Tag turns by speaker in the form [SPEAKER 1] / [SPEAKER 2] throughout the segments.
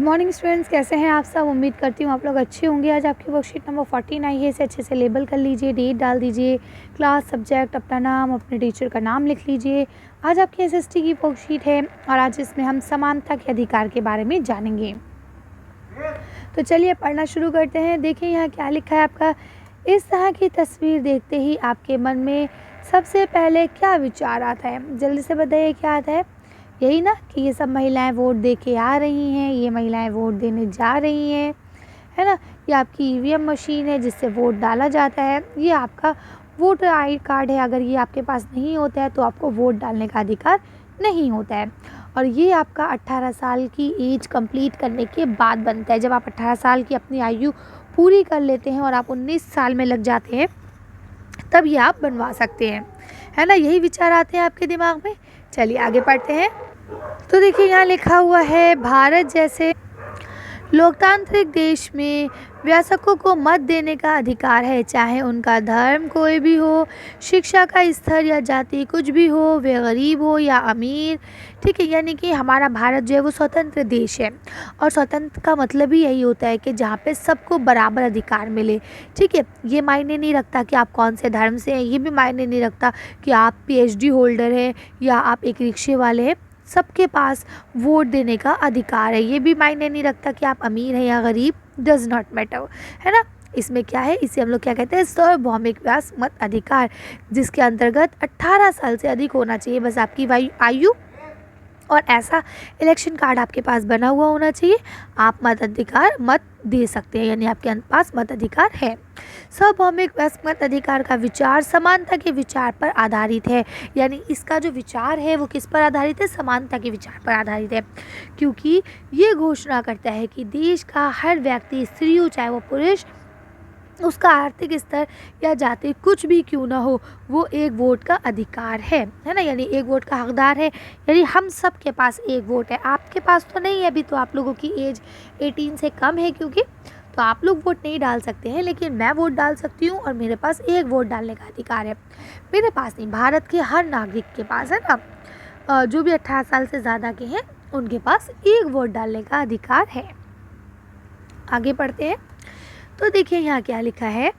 [SPEAKER 1] Morning students, कैसे हैं आप सब। उम्मीद करती हूँ आप लोग अच्छे होंगे। आज आपकी वर्कशीट नंबर 14 आई है, इसे अच्छे से लेबल कर लीजिए, डेट डाल दीजिए, क्लास, सब्जेक्ट, अपना नाम, अपने टीचर का नाम लिख लीजिए। आज आपकी एसएसटी की वर्कशीट है और आज इसमें हम समानता के अधिकार के बारे में जानेंगे। तो चलिए पढ़ना शुरू करते हैं। देखिए यहाँ क्या लिखा है आपका। इस तरह की तस्वीर देखते ही आपके मन में सबसे पहले क्या विचार आता है? जल्दी से बताइए क्या आता है। यही ना कि ये सब महिलाएं वोट दे के आ रही हैं, ये महिलाएं वोट देने जा रही हैं, है ना। ये आपकी ईवीएम मशीन है जिससे वोट डाला जाता है। ये आपका वोटर आई कार्ड है, अगर ये आपके पास नहीं होता है तो आपको वोट डालने का अधिकार नहीं होता है। और ये आपका 18 साल की एज कंप्लीट करने के बाद बनता है। जब आप 18 साल की अपनी आयु पूरी कर लेते हैं और आप 19 साल में लग जाते हैं तब ये आप बनवा सकते हैं, है ना। यही विचार आते हैं आपके दिमाग में। चलिए आगे पढ़ते हैं। तो देखिए यहाँ लिखा हुआ है, भारत जैसे लोकतांत्रिक देश में वयस्कों को मत देने का अधिकार है, चाहे उनका धर्म कोई भी हो, शिक्षा का स्तर या जाति कुछ भी हो, वे गरीब हो या अमीर। ठीक है, यानी कि हमारा भारत जो है वो स्वतंत्र देश है और स्वतंत्र का मतलब ही यही होता है कि जहाँ पे सबको बराबर अधिकार मिले। ठीक है, ये मायने नहीं रखता कि आप कौन से धर्म से हैं, ये भी मायने नहीं रखता कि आप पीएचडी होल्डर हैं या आप एक रिक्शे वाले हैं। सबके पास वोट देने का अधिकार है। ये भी मायने नहीं रखता कि आप अमीर हैं या गरीब, डज नॉट मैटर, है ना। इसमें क्या है, इसे हम लोग क्या कहते हैं, सार्वभौमिक मत अधिकार, जिसके अंतर्गत 18 साल से अधिक होना चाहिए बस आपकी आयु, और ऐसा इलेक्शन कार्ड आपके पास बना हुआ होना चाहिए। आप मत दे सकते हैं, यानी आपके पास मताधिकार है। सार्वभौमिक मत अधिकार का विचार समानता के विचार पर आधारित है, यानी इसका जो विचार है वो किस पर आधारित है, समानता के विचार पर आधारित है। क्योंकि ये घोषणा करता है कि देश का हर व्यक्ति, स्त्री हो चाहे वो पुरुष, उसका आर्थिक स्तर या जाति कुछ भी क्यों ना हो, वो एक वोट का अधिकार है ना, यानी एक वोट का हकदार है। यानी हम सब के पास एक वोट है। आपके पास तो नहीं है अभी, तो आप लोगों की एज 18 से कम है क्योंकि, तो आप लोग वोट नहीं डाल सकते हैं, लेकिन मैं वोट डाल सकती हूँ और मेरे पास एक वोट डालने का अधिकार है। मेरे पास नहीं, भारत के हर नागरिक के पास, है ना। जो भी 18 साल से ज़्यादा के हैं उनके पास एक वोट डालने का अधिकार है। आगे पढ़ते हैं। तो देखिए यहाँ क्या लिखा है,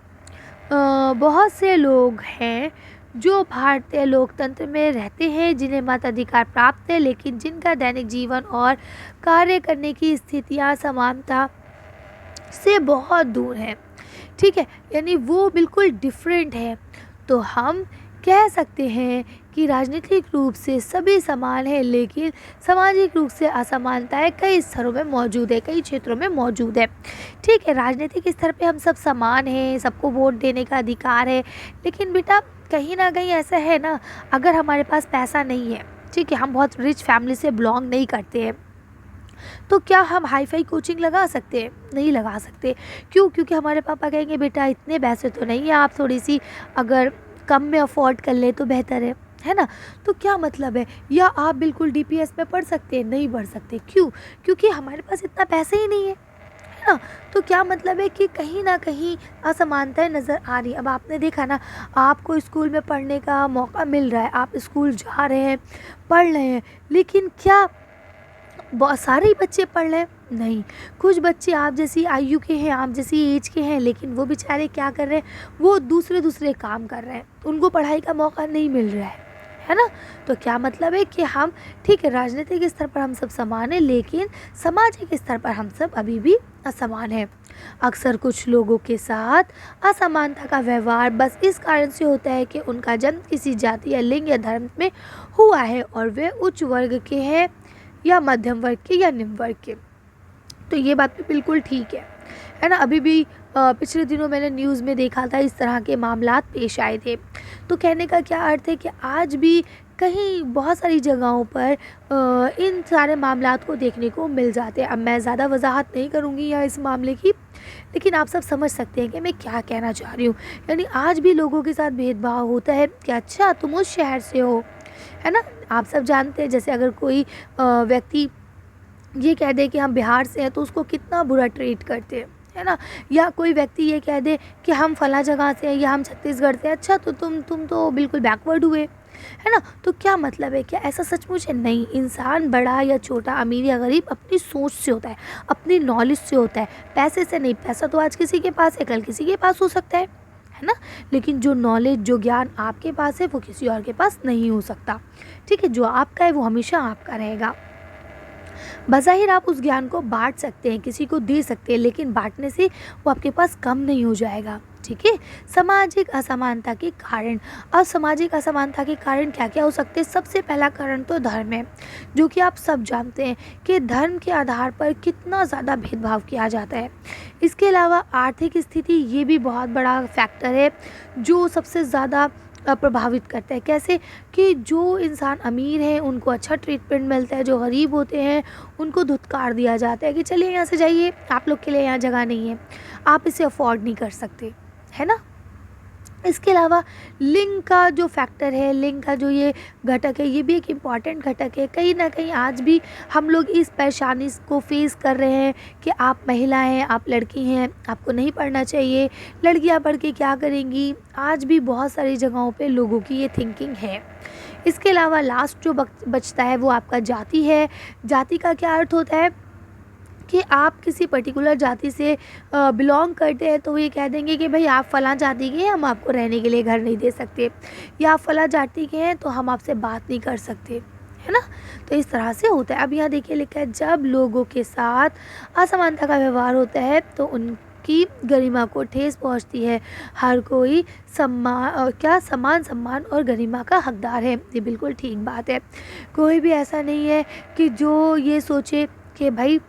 [SPEAKER 1] बहुत से लोग हैं जो भारतीय लोकतंत्र में रहते हैं जिन्हें मताधिकार प्राप्त है, लेकिन जिनका दैनिक जीवन और कार्य करने की स्थितियाँ समानता से बहुत दूर है। ठीक है, यानी वो बिल्कुल डिफरेंट है। तो हम कह सकते हैं कि राजनीतिक रूप से सभी समान है, लेकिन सामाजिक रूप से असमानताएं कई स्तरों में मौजूद है, कई क्षेत्रों में मौजूद है। ठीक है, राजनीतिक स्तर पे हम सब समान हैं, सबको वोट देने का अधिकार है, लेकिन बेटा कहीं ना कहीं ऐसा है ना, अगर हमारे पास पैसा नहीं है, ठीक है, हम बहुत रिच फैमिली से बिलोंग नहीं करते हैं, तो क्या हम हाई फाई कोचिंग लगा सकते हैं? नहीं लगा सकते। क्यों? क्योंकि हमारे पापा कहेंगे बेटा इतने पैसे तो नहीं है, आप थोड़ी सी अगर कम में अफोर्ड कर ले तो बेहतर है ना। तो क्या मतलब है, या आप बिल्कुल डीपीएस में पढ़ सकते हैं? नहीं पढ़ सकते। क्यों? क्योंकि हमारे पास इतना पैसे ही नहीं है, है ना। तो क्या मतलब है कि कहीं ना कहीं असमानताएं नज़र आ रही है। अब आपने देखा ना, आपको स्कूल में पढ़ने का मौका मिल रहा है, आप स्कूल जा रहे हैं, पढ़ रहे हैं, लेकिन क्या बहुत सारे ही बच्चे पढ़ रहे हैं? नहीं, कुछ बच्चे आप जैसी आयु के हैं, आप जैसी एज के हैं, लेकिन वो बेचारे क्या कर रहे हैं, वो दूसरे काम कर रहे हैं, उनको पढ़ाई का मौका नहीं मिल रहा है ना। तो क्या मतलब है कि हम, ठीक है, राजनीतिक स्तर पर हम सब समान हैं, लेकिन सामाजिक स्तर पर हम सब अभी भी असमान हैं। अक्सर कुछ लोगों के साथ असमानता का व्यवहार बस इस कारण से होता है कि उनका जन्म किसी जाति या लिंग या धर्म में हुआ है और वे उच्च वर्ग के हैं या मध्यम वर्ग के या निम्न वर्ग के। तो ये बात भी बिल्कुल ठीक है ना। अभी भी पिछले दिनों मैंने न्यूज़ में देखा था, इस तरह के मामलात पेश आए थे। तो कहने का क्या अर्थ है कि आज भी कहीं बहुत सारी जगहों पर इन सारे मामलात को देखने को मिल जाते हैं। अब मैं ज़्यादा वजाहत नहीं करूँगी यहाँ इस मामले की, लेकिन आप सब समझ सकते हैं कि मैं क्या कहना चाह रही हूँ। यानी आज भी लोगों के साथ भेदभाव होता है कि अच्छा तुम उस शहर से हो, है ना। आप सब जानते हैं, जैसे अगर कोई व्यक्ति ये कह दे कि हम बिहार से हैं तो उसको कितना बुरा ट्रीट करते हैं, है ना। या कोई व्यक्ति ये कह दे कि हम फला जगह से हैं या हम छत्तीसगढ़ से हैं, अच्छा तो तुम तो बिल्कुल बैकवर्ड हुए, है ना। तो क्या मतलब है, क्या ऐसा सचमुच है? नहीं, इंसान बड़ा या छोटा, अमीर या गरीब अपनी सोच से होता है, अपनी नॉलेज से होता है, पैसे से नहीं। पैसा तो आज किसी के पास है, कल किसी के पास हो सकता है ना। लेकिन जो नॉलेज, जो ज्ञान आपके पास है वो किसी और के पास नहीं हो सकता। ठीक है, जो आपका है वो हमेशा आपका रहेगा। बज़ाहिर आप उस ज्ञान को बांट सकते हैं, किसी को दे सकते हैं, लेकिन बांटने से वो आपके पास कम नहीं हो जाएगा। ठीक है। सामाजिक असमानता के कारण, अब सामाजिक असमानता के कारण क्या क्या हो सकते हैं? सबसे पहला कारण तो धर्म है, जो कि आप सब जानते हैं कि धर्म के आधार पर कितना ज़्यादा भेदभाव किया जाता है। इसके अलावा आर्थिक स्थिति, ये भी बहुत बड़ा फैक्टर है जो सबसे ज़्यादा प्रभावित करता है। कैसे कि जो इंसान अमीर हैं उनको अच्छा ट्रीटमेंट मिलता है, जो गरीब होते हैं उनको धुतकार दिया जाता है कि चलिए यहाँ से जाइए, आप लोग के लिए यहाँ जगह नहीं है, आप इसे अफोर्ड नहीं कर सकते, है ना। इसके अलावा लिंग का जो फैक्टर है, लिंग का जो ये घटक है, ये भी एक इम्पॉर्टेंट घटक है। कहीं ना कहीं आज भी हम लोग इस परेशानी को फेस कर रहे हैं कि आप महिला हैं, आप लड़की हैं, आपको नहीं पढ़ना चाहिए, लड़कियां पढ़ के क्या करेंगी। आज भी बहुत सारी जगहों पे लोगों की ये थिंकिंग है। इसके अलावा लास्ट जो बचता है वो आपका जाति है। जाति का क्या अर्थ होता है कि आप किसी पर्टिकुलर जाति से बिलोंग करते हैं तो ये कह देंगे कि भाई आप फ़लाँ जाति के हैं, हम आपको रहने के लिए घर नहीं दे सकते, या आप फ़लाँ जाति के हैं तो हम आपसे बात नहीं कर सकते, है ना। तो इस तरह से होता है। अब यहाँ देखिए लिखा है, जब लोगों के साथ असमानता का व्यवहार होता है तो उनकी गरिमा को ठेस पहुंचती है। हर कोई समान सम्मान और गरिमा का हकदार है। ये बिल्कुल ठीक बात है। कोई भी ऐसा नहीं है कि जो ये सोचे कि भाई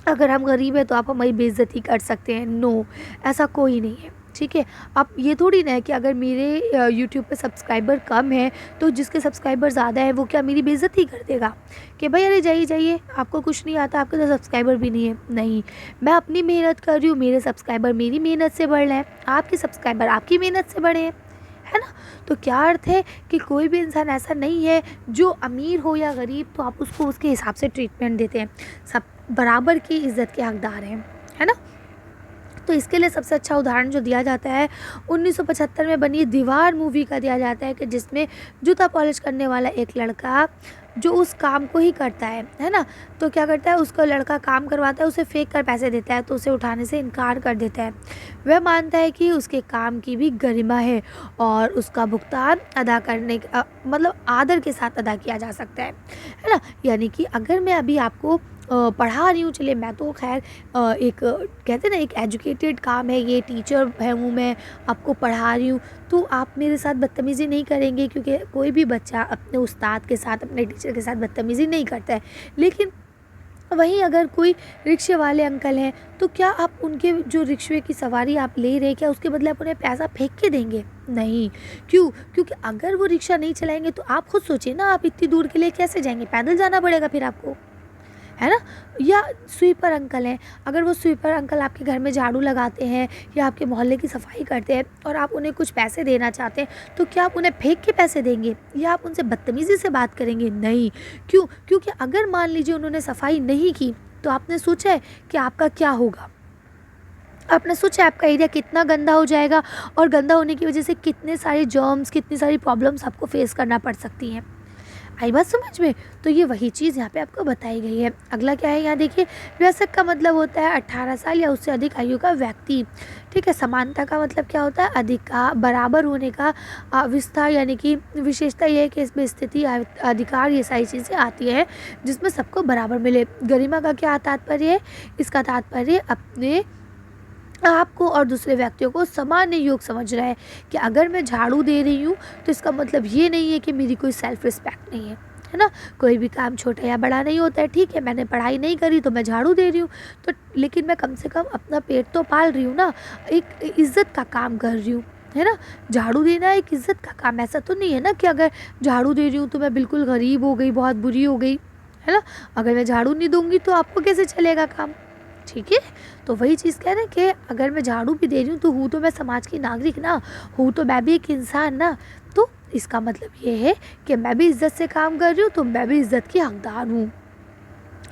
[SPEAKER 1] अगर हम गरीब हैं तो आप हमारी बेइज्जती कर सकते हैं। नो, ऐसा कोई नहीं है। ठीक है। अब ये थोड़ी ना है कि अगर मेरे यूट्यूब पे सब्सक्राइबर कम है तो जिसके सब्सक्राइबर ज़्यादा है वो क्या मेरी बेइज्जती कर देगा कि भाई अरे जाइए जाइए, आपको कुछ नहीं आता, आपके तो सब्सक्राइबर भी नहीं है। नहीं, मैं अपनी मेहनत कर रही हूँ, मेरे सब्सक्राइबर मेरी मेहनत से बढ़ रहे हैं, आपके सब्सक्राइबर आपकी मेहनत से बढ़े हैं, है ना। तो क्या अर्थ है कि कोई भी इंसान ऐसा नहीं है जो अमीर हो या गरीब तो आप उसको उसके हिसाब से ट्रीटमेंट देते हैं। सब बराबर की इज़्ज़त के हकदार हैं, है ना। तो इसके लिए सबसे अच्छा उदाहरण जो दिया जाता है 1975 में बनी दीवार मूवी का दिया जाता है कि जिसमें जूता पॉलिश करने वाला एक लड़का जो उस काम को ही करता है ना। तो क्या करता है, उसका लड़का काम करवाता है, उसे फेंक कर पैसे देता है तो उसे उठाने से इनकार कर देता है। वह मानता है कि उसके काम की भी गरिमा है और उसका भुगतान अदा करने मतलब आदर के साथ अदा किया जा सकता है ना। यानी कि अगर मैं अभी आपको पढ़ा रही हूँ, चलिए मैं तो खैर एक कहते हैं ना एक एजुकेटेड काम है, ये टीचर है हूँ मैं, आपको पढ़ा रही हूँ, तो आप मेरे साथ बदतमीज़ी नहीं करेंगे क्योंकि कोई भी बच्चा अपने उस्ताद के साथ, अपने टीचर के साथ बदतमीज़ी नहीं करता है। लेकिन वहीं अगर कोई रिक्शे वाले अंकल हैं तो क्या आप उनके जो रिक्शे की सवारी आप ले रहे हैं क्या उसके बदले आप उन्हें पैसा फेंक के देंगे? नहीं। क्यों? क्योंकि अगर वो रिक्शा नहीं चलाएंगे तो आप खुद सोचिए ना, आप इतनी दूर के लिए कैसे जाएंगे, पैदल जाना पड़ेगा फिर आपको, है ना। या स्वीपर अंकल हैं, अगर वो स्वीपर अंकल आपके घर में झाड़ू लगाते हैं या आपके मोहल्ले की सफाई करते हैं और आप उन्हें कुछ पैसे देना चाहते हैं तो क्या आप उन्हें फेंक के पैसे देंगे या आप उनसे बदतमीज़ी से बात करेंगे? नहीं। क्यों? क्योंकि अगर मान लीजिए उन्होंने सफाई नहीं की तो आपने सोचा है कि आपका क्या होगा? आपने सोचा आपका एरिया कितना गंदा हो जाएगा और गंदा होने की वजह से कितने सारे जर्म्स, कितनी सारी प्रॉब्लम्स आपको फेस करना पड़ सकती हैं। आई बात समझ में? तो ये वही चीज़ यहाँ पे आपको बताई गई है। अगला क्या है, यहाँ देखिए, वयस्क का मतलब होता है 18 साल या उससे अधिक आयु का व्यक्ति। ठीक है। समानता का मतलब क्या होता है? अधिकार, बराबर होने का विस्तार, यानी कि विशेषता ये है कि इसमें स्थिति, अधिकार, ये सारी चीज़ें आती हैं जिसमें सबको बराबर मिले। गरिमा का क्या तात्पर्य है? इसका तात्पर्य अपने आपको और दूसरे व्यक्तियों को समान योग समझ रहा है कि अगर मैं झाड़ू दे रही हूँ तो इसका मतलब ये नहीं है कि मेरी कोई सेल्फ रिस्पेक्ट नहीं है ना। कोई भी काम छोटा या बड़ा नहीं होता है। ठीक है, मैंने पढ़ाई नहीं करी तो मैं झाड़ू दे रही हूँ तो, लेकिन मैं कम से कम अपना पेट तो पाल रही हूँ ना, एक इज़्ज़त का काम कर रही हूँ, है ना। झाड़ू देना एक इज़्ज़त का काम, ऐसा तो नहीं है ना कि अगर झाड़ू दे रही हूँ तो मैं बिल्कुल गरीब हो गई, बहुत बुरी हो गई, है ना। अगर मैं झाड़ू नहीं दूँगी तो आपको कैसे चलेगा काम? ठीक है। तो वही चीज़ कह रहे हैं कि अगर मैं झाड़ू भी दे रही हूँ तो हूँ तो मैं समाज की नागरिक ना, हूँ तो मैं भी एक इंसान ना। तो इसका मतलब ये है कि मैं भी इज़्ज़त से काम कर रही हूँ तो मैं भी इज़्ज़त की हकदार हूँ।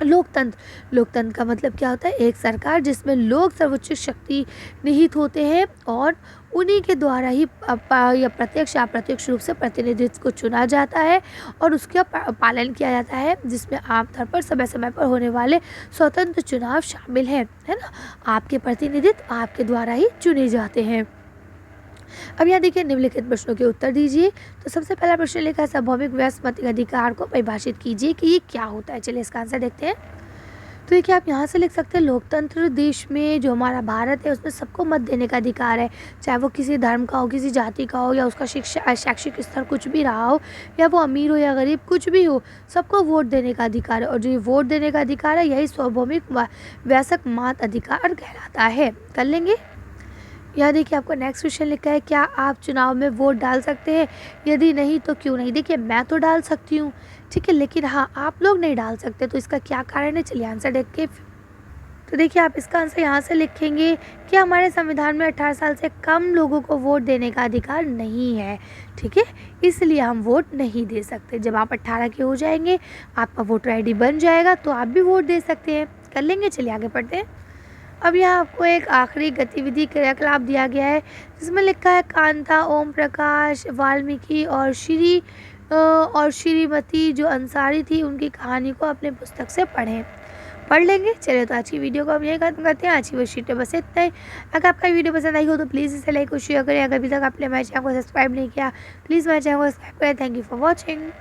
[SPEAKER 1] लोकतंत्र का मतलब क्या होता है? एक सरकार जिसमें लोग सर्वोच्च शक्ति निहित होते हैं और उन्हीं के द्वारा ही या प्रत्यक्ष या अप्रत्यक्ष रूप से प्रतिनिधित्व को चुना जाता है और उसका पालन किया जाता है, जिसमें आमतौर पर समय समय पर होने वाले स्वतंत्र चुनाव शामिल हैं, है ना। आपके प्रतिनिधित्व आपके द्वारा ही चुने जाते हैं। अब यहाँ देखिए निम्नलिखित प्रश्नों के उत्तर दीजिए। तो सबसे पहला प्रश्न लिखा है सार्वभौमिक वयस्क अधिकार को परिभाषित कीजिए कि ये क्या होता है। चलिए इसका आंसर देखते हैं। तो देखिए आप यहाँ से लिख सकते हैं लोकतंत्र देश में जो हमारा भारत है उसमें सबको मत देने का अधिकार है, चाहे वो किसी धर्म का हो, किसी जाति का हो, या उसका शिक्षा शैक्षिक स्तर कुछ भी रहा हो, या वो अमीर हो या गरीब कुछ भी हो, सबको वोट देने का अधिकार है। और जो ये वोट देने का अधिकार है यही सार्वभौमिक वयस्क मत अधिकार कहलाता है। कर लेंगे। यहाँ देखिए आपको नेक्स्ट क्वेश्चन लिखा है, क्या आप चुनाव में वोट डाल सकते हैं? यदि नहीं तो क्यों नहीं? देखिए मैं तो डाल सकती हूँ, ठीक है, लेकिन हाँ आप लोग नहीं डाल सकते। तो इसका क्या कारण है? चलिए आंसर देख के। तो देखिए आप इसका आंसर यहाँ से लिखेंगे कि हमारे संविधान में 18 साल से कम लोगों को वोट देने का अधिकार नहीं है, ठीक है, इसलिए हम वोट नहीं दे सकते। जब आप 18 के हो जाएंगे, आपका वोटर ID बन जाएगा, तो आप भी वोट दे सकते हैं। कर लेंगे। चलिए आगे पढ़ते हैं। अब यहाँ आपको एक आखिरी गतिविधि क्रियाकलाप दिया गया है, जिसमें लिखा है कांता, ओम प्रकाश, वाल्मीकि और श्रीमती जो अंसारी थी उनकी कहानी को अपने पुस्तक से पढ़ लेंगे। चलिए तो आज की वीडियो को हम यही खत्म करते हैं। आज की वर्कशीट में बस इतना ही। अगर आपका वीडियो पसंद आई हो तो प्लीज़ इसे लाइक और शेयर करें। अगर अभी तक आपने हमारे चैनल को सब्सक्राइब नहीं किया, प्लीज़ हमारे चैनल को सब्सक्राइब करें। Thank you for watching.